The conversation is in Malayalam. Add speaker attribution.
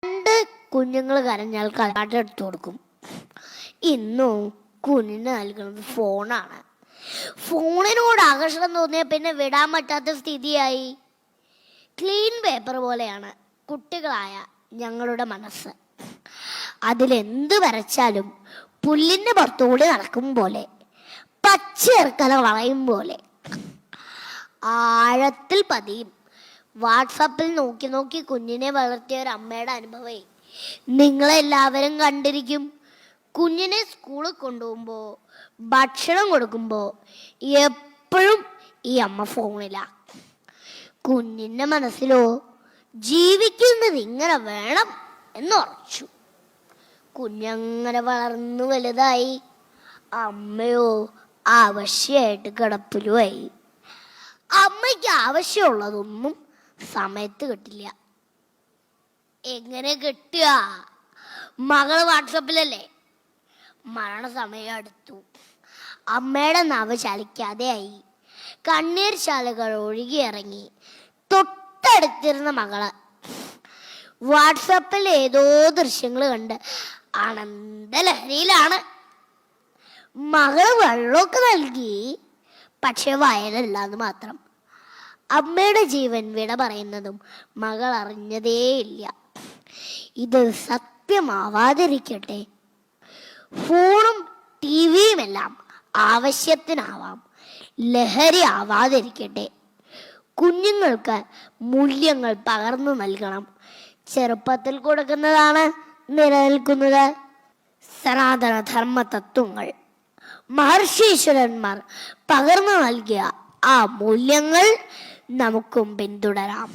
Speaker 1: പണ്ട് കുഞ്ഞുങ്ങൾ കരഞ്ഞാൽ കളാട്ടെടുത്തു കൊടുക്കും. ഇന്നും കുഞ്ഞിന് നൽകുന്നത് ഫോണാണ്. ഫോണിനോട് ആകർഷണം തോന്നിയ പിന്നെ വിടാൻ പറ്റാത്ത സ്ഥിതിയായി. ക്ലീൻ പേപ്പർ പോലെയാണ് കുട്ടികളായ ഞങ്ങളുടെ മനസ്സ്. അതിലെന്ത് വരച്ചാലും പുല്ലിന്റെ പുറത്തുകൂടി നടക്കും പോലെ, പച്ചയിറക്കല വളയും പോലെ ആഴത്തിൽ പതിയും. വാട്സാപ്പിൽ നോക്കി നോക്കി കുഞ്ഞിനെ വളർത്തിയ ഒരു അമ്മയുടെ അനുഭവമേ നിങ്ങളെല്ലാവരും കണ്ടിരിക്കും. കുഞ്ഞിനെ സ്കൂളിൽ കൊണ്ടുപോകുമ്പോൾ, ഭക്ഷണം കൊടുക്കുമ്പോൾ എപ്പോഴും ഈ അമ്മ ഫോണിലാ. കുഞ്ഞിൻ്റെ മനസ്സിലോ ജീവിക്കുന്നത് ഇങ്ങനെ വേണം എന്നുറച്ചു. കുഞ്ഞങ്ങനെ വളർന്നു വലുതായി. അമ്മയോ ആവശ്യമായിട്ട് കിടപ്പിലുമായി. അമ്മയ്ക്ക് ആവശ്യമുള്ളതൊന്നും സമയത്ത് കിട്ടില്ല. എങ്ങനെ കിട്ടുക? മകള് വാട്സപ്പിലല്ലേ. മരണസമയം അടുത്തു. അമ്മയുടെ നാവ് ചലിക്കാതെയായി. കണ്ണീർ ശാലകൾ ഒഴുകിയിറങ്ങി. തൊട്ടടുത്തിരുന്ന മകള് വാട്സപ്പിൽ ഏതോ ദൃശ്യങ്ങൾ കണ്ട് ആനന്ദലഹരിയിലാണ്. മകള് വെള്ളമൊക്കെ നൽകി, പക്ഷെ വയലല്ലാന്ന് മാത്രം. അമ്മയുടെ ജീവൻ വിട പറയുന്നതും മകൾ അറിഞ്ഞതേയില്ല. ഇത് സത്യമാവാതിരിക്കട്ടെ. ഫോണും ടിവിയും എല്ലാം ആവശ്യത്തിനാവാം, ലഹരി ആവാതിരിക്കട്ടെ. കുഞ്ഞുങ്ങൾക്ക് മൂല്യങ്ങൾ പകർന്നു നൽകണം. ചെറുപ്പത്തിൽ കൊടുക്കുന്നതാണ് നിലനിൽക്കുന്നത്. സനാതന ധർമ്മ തത്വങ്ങൾ മഹർഷീശ്വരന്മാർ പകർന്നു നൽകിയ ആ മൂല്യങ്ങൾ നമുക്കും പിന്തുടരാം.